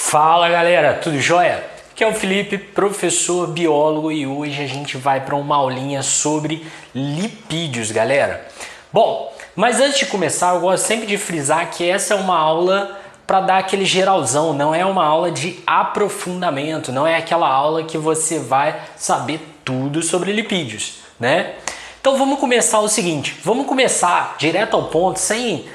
Fala galera, tudo jóia? Aqui é o Felipe, professor biólogo, e hoje a gente vai para uma aulinha sobre lipídios, galera. Bom, mas antes de começar, eu gosto sempre de frisar que essa é uma aula para dar aquele geralzão, não é uma aula de aprofundamento, não é aquela aula que você vai saber tudo sobre lipídios, né? Então vamos começar o seguinte, vamos começar direto ao ponto, sem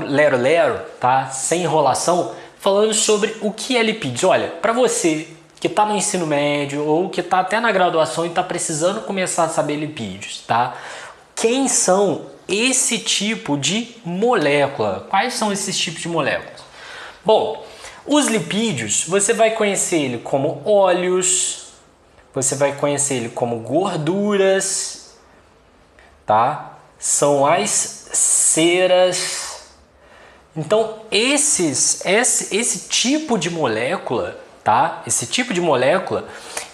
lero-lero, tá? Sem enrolação, falando sobre o que é lipídios. Olha, para você que está no ensino médio ou que está até na graduação e está precisando começar a saber lipídios, tá? Quem são esse tipo de molécula? Quais são esses tipos de moléculas? Bom, os lipídios, você vai conhecer ele como óleos, você vai conhecer ele como gorduras, tá? São as ceras. Então, esse tipo de molécula, tá? Esse tipo de molécula,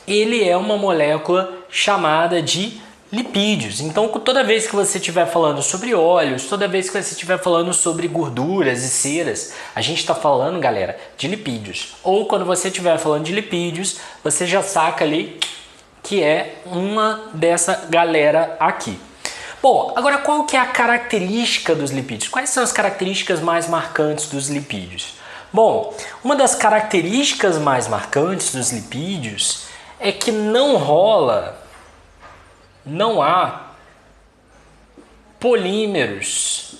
ele é uma molécula chamada de lipídios. Então, toda vez que você estiver falando sobre óleos, toda vez que você estiver falando sobre gorduras e ceras, a gente está falando, galera, de lipídios. Ou quando você estiver falando de lipídios, você já saca ali que é uma dessa galera aqui. Bom, agora qual que é a característica dos lipídios? Quais são as características mais marcantes dos lipídios? Bom, uma das características mais marcantes dos lipídios é que não há polímeros,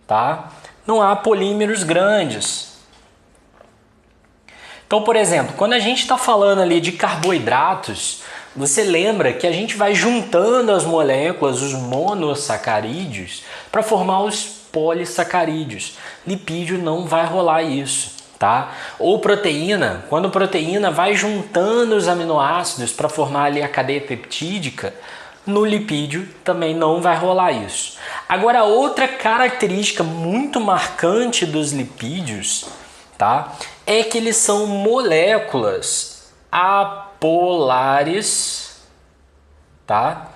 tá? Não há polímeros grandes. Então, por exemplo, quando a gente está falando ali de carboidratos, você lembra que a gente vai juntando as moléculas, os monossacarídeos, para formar os polissacarídeos. Lipídio não vai rolar isso, tá? Ou proteína, quando a proteína vai juntando os aminoácidos para formar ali a cadeia peptídica, no lipídio também não vai rolar isso. Agora, outra característica muito marcante dos lipídios, tá? É que eles são moléculas apolares, tá?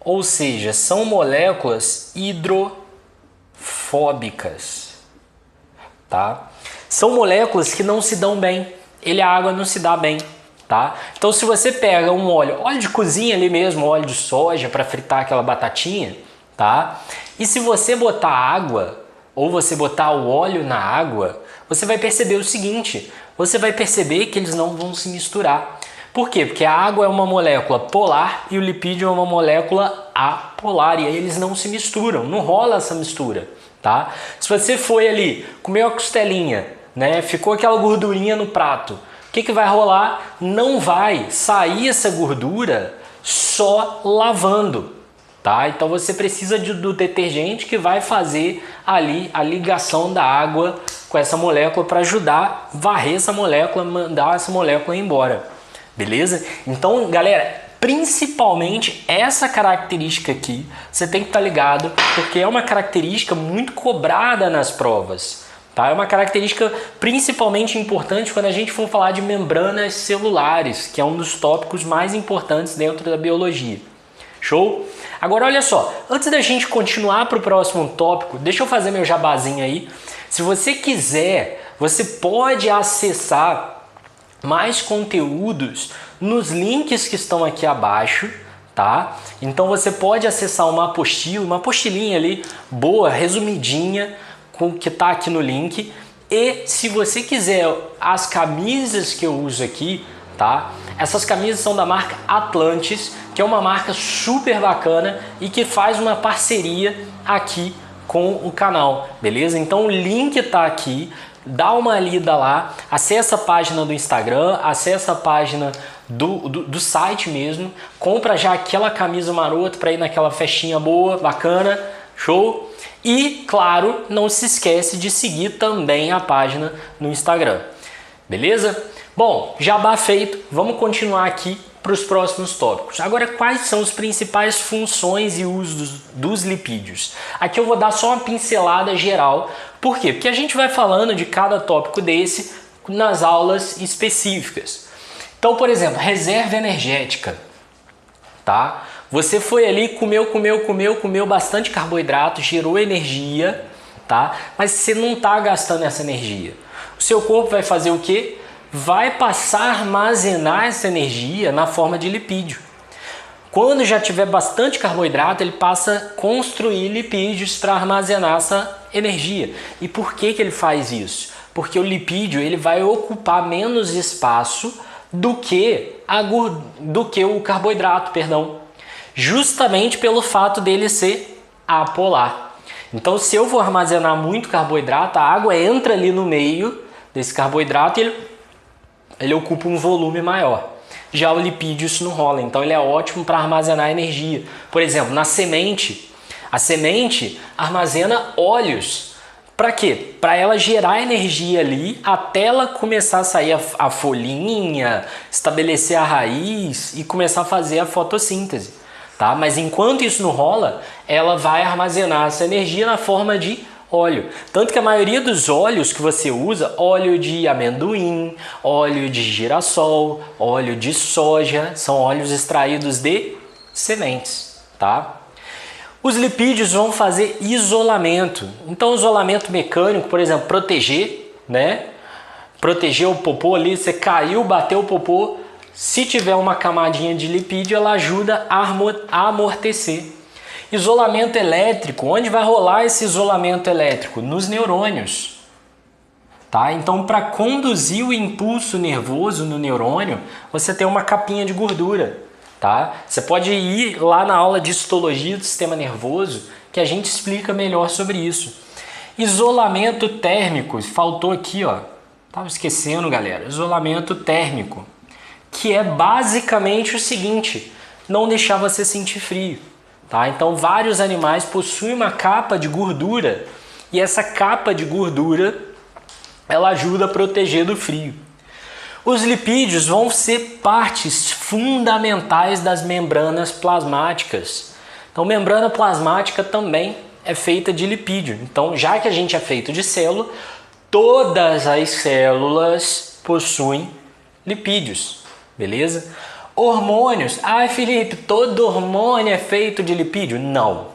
Ou seja, são moléculas hidrofóbicas, tá? São moléculas que não se dão bem. A água não se dá bem, tá? Então, se você pega um óleo de cozinha ali mesmo, óleo de soja para fritar aquela batatinha, tá? E se você botar água ou você botar o óleo na água, você vai perceber o seguinte, você vai perceber que eles não vão se misturar. Por quê? Porque a água é uma molécula polar e o lipídio é uma molécula apolar, e aí eles não se misturam, não rola essa mistura, tá? Se você foi ali, comeu a costelinha, né, ficou aquela gordurinha no prato, o que vai rolar? Não vai sair essa gordura só lavando, tá? Então você precisa do detergente que vai fazer ali a ligação da água com essa molécula para ajudar a varrer essa molécula, mandar essa molécula embora. Beleza? Então, galera, principalmente essa característica aqui, você tem que estar ligado, porque é uma característica muito cobrada nas provas, tá? É uma característica principalmente importante quando a gente for falar de membranas celulares, que é um dos tópicos mais importantes dentro da biologia. Show? Agora, olha só, antes da gente continuar para o próximo tópico, deixa eu fazer meu jabazinho aí. Se você quiser, você pode acessar mais conteúdos nos links que estão aqui abaixo, tá? Então você pode acessar uma apostilinha ali, boa, resumidinha, com que tá aqui no link. E se você quiser as camisas que eu uso aqui, tá? Essas camisas são da marca Atlantis, que é uma marca super bacana e que faz uma parceria aqui com o canal, beleza? Então o link tá aqui, dá uma lida lá, acessa a página do Instagram, acessa a página do site mesmo, compra já aquela camisa marota para ir naquela festinha boa, bacana, show? E, claro, não se esquece de seguir também a página no Instagram, beleza? Bom, jabá feito, vamos continuar aqui para os próximos tópicos. Agora, quais são as principais funções e usos dos lipídios? Aqui eu vou dar só uma pincelada geral. Por quê? Porque a gente vai falando de cada tópico desse nas aulas específicas. Então, por exemplo, reserva energética, tá? Você foi ali, comeu bastante carboidrato, gerou energia, tá? Mas você não está gastando essa energia. O seu corpo vai fazer o quê? Vai passar a armazenar essa energia na forma de lipídio. Quando já tiver bastante carboidrato, ele passa a construir lipídios para armazenar essa energia. E por que ele faz isso? Porque o lipídio ele vai ocupar menos espaço do que o carboidrato, perdão. Justamente pelo fato dele ser apolar. Então, se eu vou armazenar muito carboidrato, a água entra ali no meio desse carboidrato e ele ocupa um volume maior. Já o lipídio isso não rola, então ele é ótimo para armazenar energia. Por exemplo, na semente, a semente armazena óleos. Para quê? Para ela gerar energia ali até ela começar a sair a folhinha, estabelecer a raiz e começar a fazer a fotossíntese. Tá? Mas enquanto isso não rola, ela vai armazenar essa energia na forma de óleo. Tanto que a maioria dos óleos que você usa, óleo de amendoim, óleo de girassol, óleo de soja, são óleos extraídos de sementes, tá? Os lipídios vão fazer isolamento. Então, isolamento mecânico, por exemplo, proteger, né? Proteger o popô ali, você caiu, bateu o popô, se tiver uma camadinha de lipídio, ela ajuda a amortecer. Isolamento elétrico, onde vai rolar esse isolamento elétrico? Nos neurônios. Tá? Então, para conduzir o impulso nervoso no neurônio, você tem uma capinha de gordura. Tá? Você pode ir lá na aula de histologia do sistema nervoso, que a gente explica melhor sobre isso. Isolamento térmico, faltou aqui, ó. Tava esquecendo, galera. Isolamento térmico, que é basicamente o seguinte: não deixar você sentir frio. Tá? Então, vários animais possuem uma capa de gordura e essa capa de gordura ela ajuda a proteger do frio. Os lipídios vão ser partes fundamentais das membranas plasmáticas. Então, membrana plasmática também é feita de lipídio. Então, já que a gente é feito de célula, todas as células possuem lipídios, beleza? Hormônios. Ah, Felipe, todo hormônio é feito de lipídio? Não.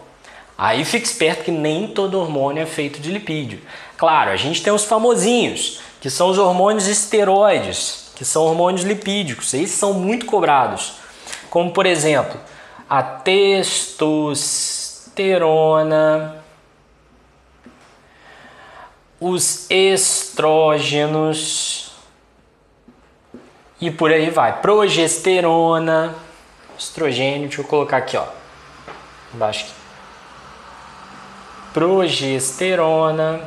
Aí fica esperto que nem todo hormônio é feito de lipídio. Claro, a gente tem os famosinhos, que são os hormônios esteroides, que são hormônios lipídicos. Esses são muito cobrados. Como, por exemplo, a testosterona, os estrógenos, e por aí vai. Progesterona, estrogênio, deixa eu colocar aqui, ó. Embaixo aqui. Progesterona.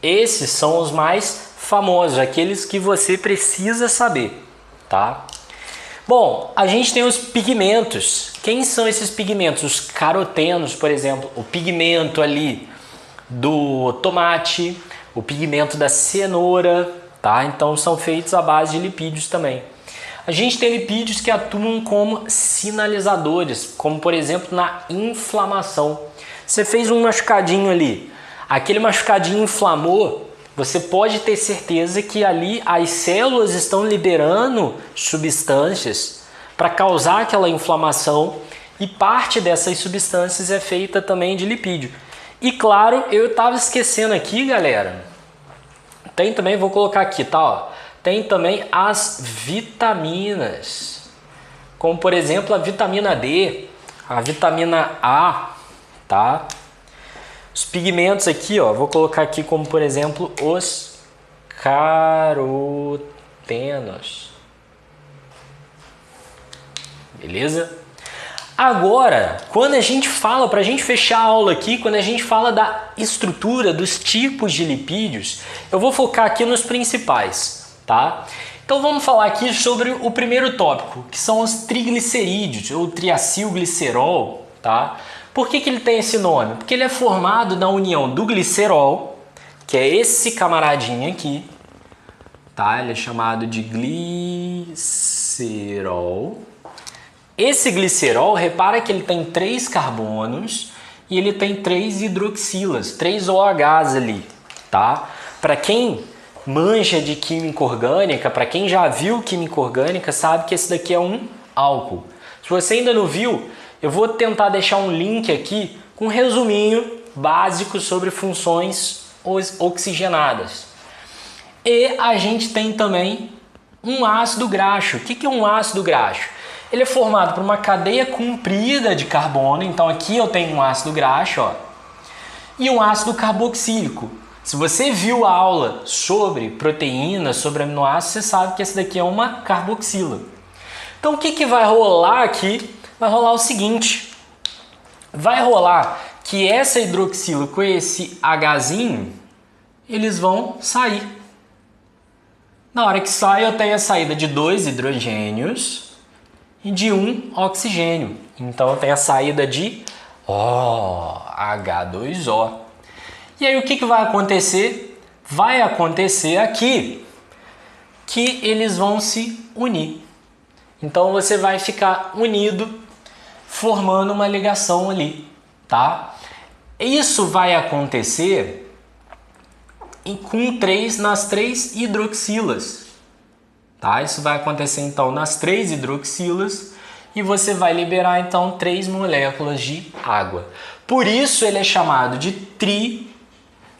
Esses são os mais famosos, aqueles que você precisa saber, tá? Bom, a gente tem os pigmentos. Quem são esses pigmentos? Os carotenos, por exemplo. O pigmento ali do tomate, o pigmento da cenoura. Tá? Então são feitos à base de lipídios também. A gente tem lipídios que atuam como sinalizadores, como por exemplo na inflamação. Você fez um machucadinho ali, aquele machucadinho inflamou, você pode ter certeza que ali as células estão liberando substâncias para causar aquela inflamação e parte dessas substâncias é feita também de lipídio. E claro, eu estava esquecendo aqui, galera, tem também, vou colocar aqui, tá? Ó, tem também as vitaminas, como por exemplo a vitamina D, a vitamina A, tá? Os pigmentos aqui, ó, vou colocar aqui como por exemplo os carotenos. Beleza? Agora, quando a gente fala, para a gente fechar a aula aqui, quando a gente fala da estrutura, dos tipos de lipídios, eu vou focar aqui nos principais, tá? Então vamos falar aqui sobre o primeiro tópico, que são os triglicerídeos, ou triacilglicerol, tá? Por que ele tem esse nome? Porque ele é formado na união do glicerol, que é esse camaradinho aqui, tá? Ele é chamado de glicerol. Esse glicerol, repara que ele tem 3 carbonos e ele tem 3 hidroxilas, 3 OHs ali, tá? Para quem manja de química orgânica, para quem já viu química orgânica, sabe que esse daqui é um álcool. Se você ainda não viu, eu vou tentar deixar um link aqui com um resuminho básico sobre funções oxigenadas. E a gente tem também um ácido graxo. O que é um ácido graxo? Ele é formado por uma cadeia comprida de carbono. Então aqui eu tenho um ácido graxo, ó, e um ácido carboxílico. Se você viu a aula sobre proteínas, sobre aminoácidos, você sabe que esse daqui é uma carboxila. Então o que vai rolar aqui? Vai rolar o seguinte. Vai rolar que essa hidroxila com esse Hzinho, eles vão sair. Na hora que sai, eu tenho a saída de 2 hidrogênios e de 1 oxigênio. Então eu tenho a saída de H2O. E aí o que vai acontecer? Vai acontecer aqui que eles vão se unir. Então você vai ficar unido, formando uma ligação ali, tá? Isso vai acontecer nas 3 hidroxilas, tá? Isso vai acontecer então nas 3 hidroxilas e você vai liberar então 3 moléculas de água. Por isso ele é chamado de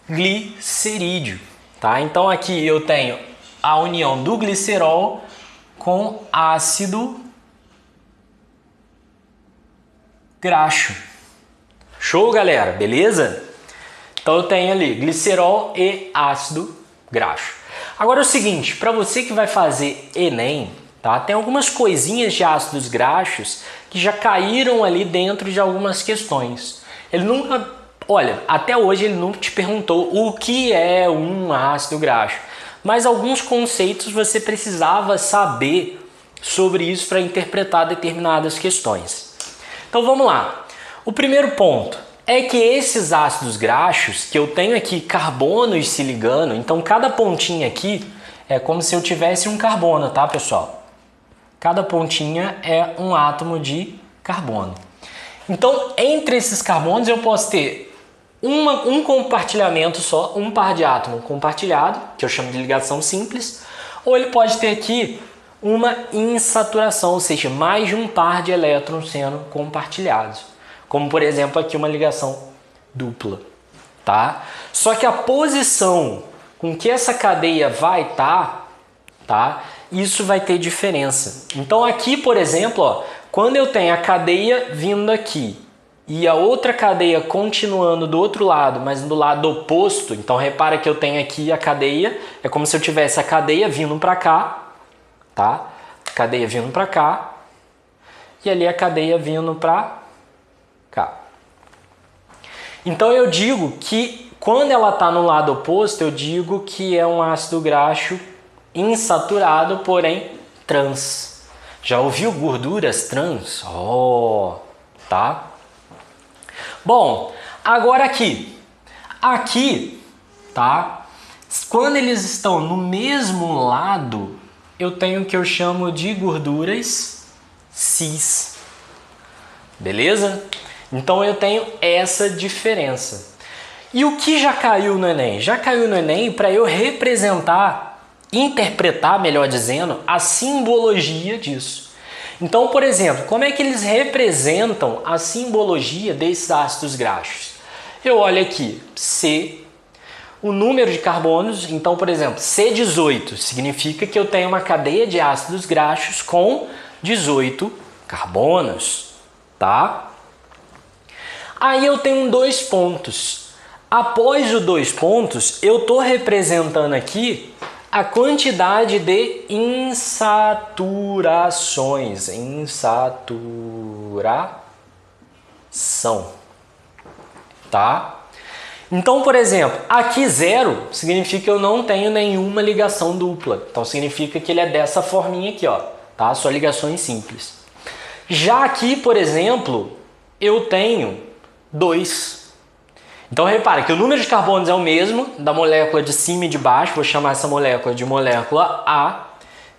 triglicerídeo, tá? Então aqui eu tenho a união do glicerol com ácido graxo. Show, galera? Beleza? Então eu tenho ali glicerol e ácido graxo. Agora é o seguinte, para você que vai fazer Enem, tá? Tem algumas coisinhas de ácidos graxos que já caíram ali dentro de algumas questões. Ele nunca, olha, até hoje ele nunca te perguntou o que é um ácido graxo, mas alguns conceitos você precisava saber sobre isso para interpretar determinadas questões. Então vamos lá. O primeiro ponto é que esses ácidos graxos, que eu tenho aqui carbono e se ligando, então cada pontinha aqui é como se eu tivesse um carbono, tá, pessoal? Cada pontinha é um átomo de carbono. Então, entre esses carbonos eu posso ter um compartilhamento só, um par de átomo compartilhado, que eu chamo de ligação simples, ou ele pode ter aqui uma insaturação, ou seja, mais de um par de elétrons sendo compartilhados. Como, por exemplo, aqui uma ligação dupla, tá? Só que a posição com que essa cadeia vai estar, tá? Isso vai ter diferença. Então aqui, por exemplo, ó, quando eu tenho a cadeia vindo aqui e a outra cadeia continuando do outro lado, mas do lado oposto, então repara que eu tenho aqui a cadeia, é como se eu tivesse a cadeia vindo para cá, tá? Cadeia vindo para cá e ali a cadeia vindo para cá. Então eu digo que quando ela está no lado oposto, eu digo que é um ácido graxo insaturado, porém trans. Já ouviu gorduras trans? Tá? Bom, agora aqui, tá? Quando eles estão no mesmo lado, eu tenho o que eu chamo de gorduras cis. Beleza? Então eu tenho essa diferença. E o que já caiu no Enem? Já caiu no Enem para eu interpretar, melhor dizendo, a simbologia disso. Então, por exemplo, como é que eles representam a simbologia desses ácidos graxos? Eu olho aqui, C, o número de carbonos, então, por exemplo, C18 significa que eu tenho uma cadeia de ácidos graxos com 18 carbonos, tá? Aí eu tenho 2 pontos. Após os 2 pontos, eu estou representando aqui a quantidade de insaturações. Insaturação. Tá? Então, por exemplo, aqui 0 significa que eu não tenho nenhuma ligação dupla. Então, significa que ele é dessa forminha aqui, ó. Tá? Só ligações simples. Já aqui, por exemplo, eu tenho 2. Então repara que o número de carbonos é o mesmo da molécula de cima e de baixo. Vou chamar essa molécula de molécula A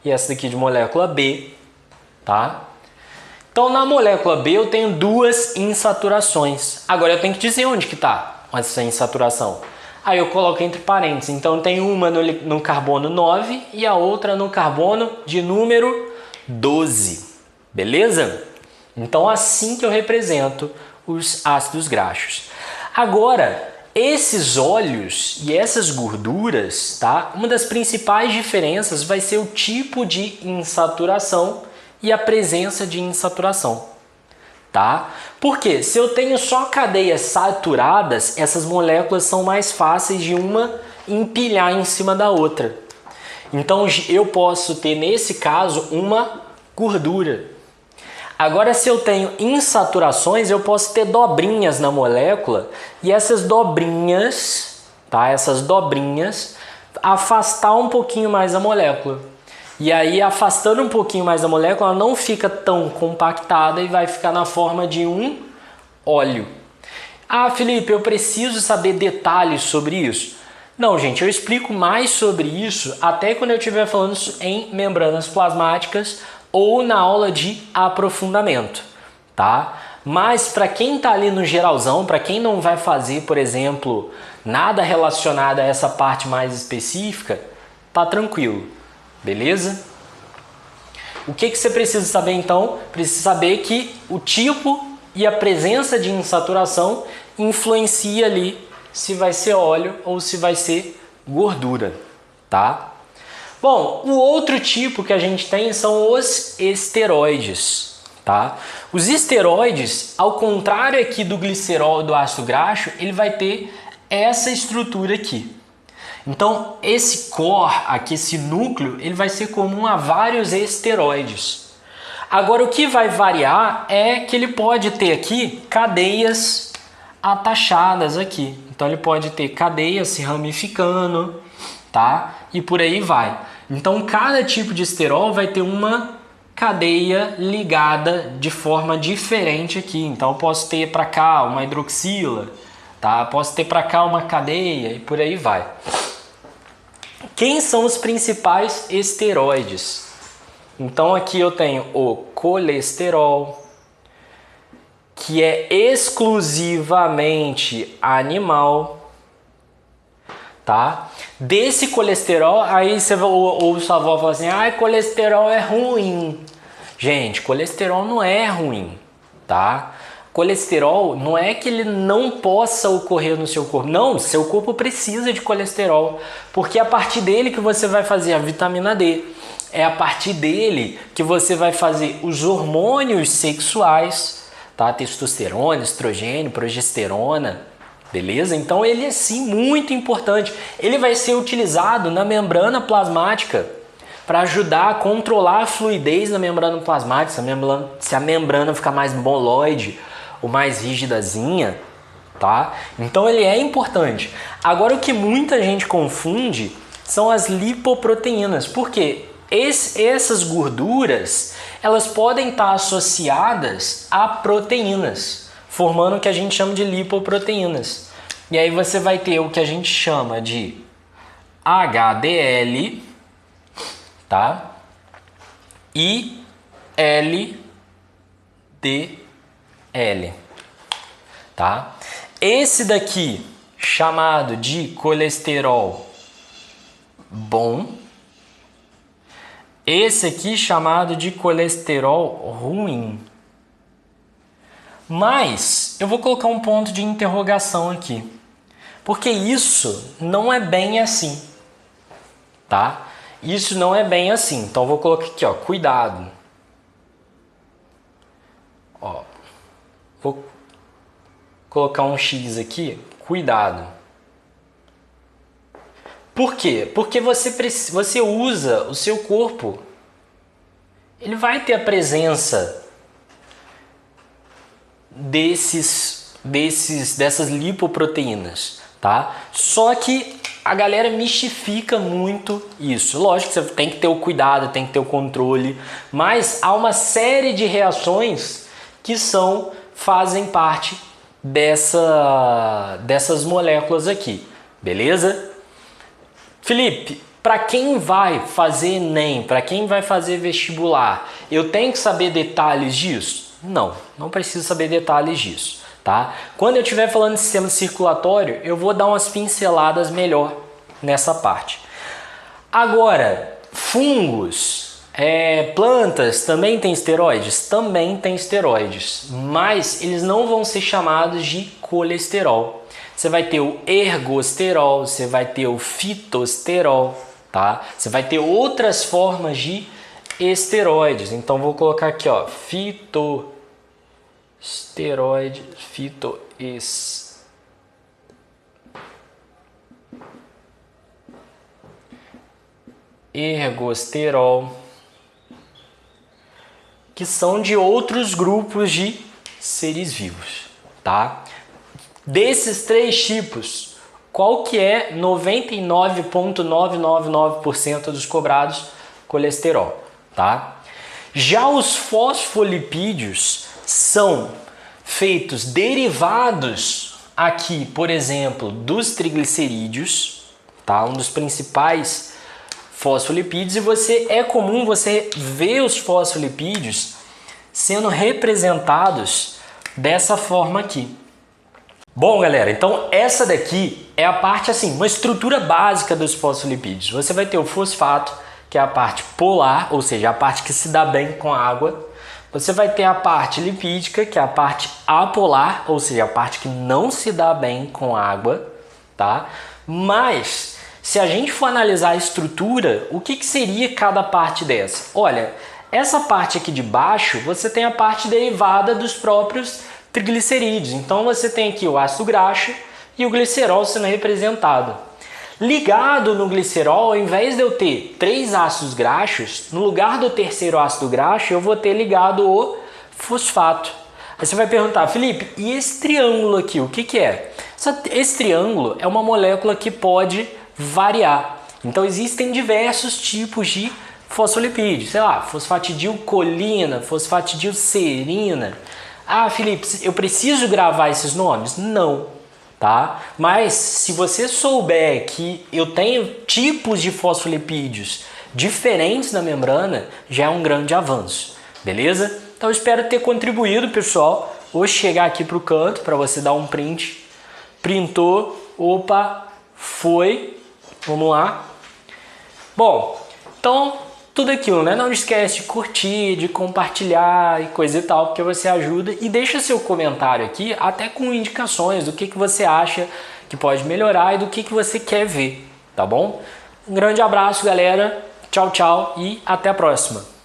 e essa daqui de molécula B, tá? Então na molécula B eu tenho 2 insaturações. Agora eu tenho que dizer onde que está essa insaturação. Aí eu coloco entre parênteses. Então eu tenho uma no carbono 9 e a outra no carbono de número 12. Beleza? Então assim que eu represento os ácidos graxos. Agora, Esses óleos e essas gorduras, tá? Uma das principais diferenças vai ser o tipo de insaturação e a presença de insaturação, tá? Porque se eu tenho só cadeias saturadas, essas moléculas são mais fáceis de uma empilhar em cima da outra. Então eu posso ter nesse caso uma gordura. Agora, se eu tenho insaturações, eu posso ter dobrinhas na molécula e essas dobrinhas, tá? Essas dobrinhas afastar um pouquinho mais a molécula. E aí, afastando um pouquinho mais a molécula, ela não fica tão compactada e vai ficar na forma de um óleo. Ah, Felipe, eu preciso saber detalhes sobre isso. Não, gente, eu explico mais sobre isso até quando eu estiver falando em membranas plasmáticas ou na aula de aprofundamento, tá? Mas para quem tá ali no geralzão, para quem não vai fazer, por exemplo, nada relacionado a essa parte mais específica, tá tranquilo, beleza? O que você precisa saber então? Precisa saber que o tipo e a presença de insaturação influencia ali se vai ser óleo ou se vai ser gordura, tá? Bom, o outro tipo que a gente tem são os esteroides, tá? Os esteroides, ao contrário aqui do glicerol e do ácido graxo, ele vai ter essa estrutura aqui. Então, esse core, aqui, esse núcleo, ele vai ser comum a vários esteroides. Agora, o que vai variar é que ele pode ter aqui cadeias atachadas aqui. Então, ele pode ter cadeias se ramificando, tá? E por aí vai. Então, cada tipo de esterol vai ter uma cadeia ligada de forma diferente aqui. Então, eu posso ter para cá uma hidroxila, tá? Posso ter para cá uma cadeia e por aí vai. Quem são os principais esteroides? Então, aqui eu tenho o colesterol, que é exclusivamente animal, tá? Desse colesterol, aí você ouve sua avó falar assim, ah, colesterol é ruim. Gente, colesterol não é ruim, tá? Colesterol não é que ele não possa ocorrer no seu corpo. Não, seu corpo precisa de colesterol, porque é a partir dele que você vai fazer a vitamina D. É a partir dele que você vai fazer os hormônios sexuais, tá? Testosterona, estrogênio, progesterona, beleza? Então ele é sim muito importante. Ele vai ser utilizado na membrana plasmática para ajudar a controlar a fluidez na membrana plasmática. Se a membrana ficar mais moloide ou mais rigidazinha, tá? Então ele é importante. Agora o que muita gente confunde são as lipoproteínas. Por quê? Essas gorduras, elas podem estar associadas a proteínas, formando o que a gente chama de lipoproteínas. E aí você vai ter o que a gente chama de HDL, tá? E LDL, tá? Esse daqui, chamado de colesterol bom, esse aqui chamado de colesterol ruim. Mas eu vou colocar um ponto de interrogação aqui, porque isso não é bem assim, tá? Isso não é bem assim. Então eu vou colocar aqui, ó, cuidado. Ó, vou colocar um X aqui, cuidado. Por quê? Porque você usa o seu corpo, ele vai ter a presença dessas lipoproteínas, tá? Só que a galera mistifica muito isso. Lógico que você tem que ter o cuidado, tem que ter o controle, mas há uma série de reações que fazem parte dessas moléculas aqui, beleza? Felipe, para quem vai fazer Enem, para quem vai fazer vestibular, eu tenho que saber detalhes disso? Não, não preciso saber detalhes disso, tá? Quando eu estiver falando de sistema circulatório, eu vou dar umas pinceladas melhor nessa parte. Agora, fungos, Plantas também tem esteroides? Também tem esteroides, mas eles não vão ser chamados de colesterol. Você vai ter o ergosterol, você vai ter o fitosterol, tá? Você vai ter outras formas de esteroides. Então vou colocar aqui, ó, fitosteroide, ergosterol, que são de outros grupos de seres vivos, tá? Desses 3 tipos, qual que é 99,999% dos cobrados? Colesterol, tá? Já os fosfolipídios são feitos derivados aqui, por exemplo, dos triglicerídeos, tá? Um dos principais fosfolipídios, e é comum você ver os fosfolipídios sendo representados dessa forma aqui. Bom, galera, então essa daqui é a parte, assim, uma estrutura básica dos fosfolipídios. Você vai ter o fosfato, que é a parte polar, ou seja, a parte que se dá bem com a água. Você vai ter a parte lipídica, que é a parte apolar, ou seja, a parte que não se dá bem com a água, tá? Mas se a gente for analisar a estrutura, o que seria cada parte dessa? Olha, essa parte aqui de baixo, você tem a parte derivada dos próprios triglicerídeos. Então você tem aqui o ácido graxo e o glicerol sendo representado. Ligado no glicerol, ao invés de eu ter 3 ácidos graxos, no lugar do terceiro ácido graxo, eu vou ter ligado o fosfato. Aí você vai perguntar, Felipe, e esse triângulo aqui, o que é? Esse triângulo é uma molécula que pode variar. Então existem diversos tipos de fosfolipídios, sei lá, fosfatidilcolina, fosfatidilserina. Ah, Felipe, eu preciso gravar esses nomes? Não, tá? Mas se você souber que eu tenho tipos de fosfolipídios diferentes na membrana, já é um grande avanço, beleza? Então eu espero ter contribuído, pessoal. Vou chegar aqui para o canto para você dar um print. Printou, opa, foi. Vamos lá. Bom, então tudo aquilo, né? Não esquece de curtir, de compartilhar e coisa e tal, porque você ajuda. E deixa seu comentário aqui, até com indicações do que você acha que pode melhorar e do que você quer ver, tá bom? Um grande abraço, galera. Tchau, tchau e até a próxima.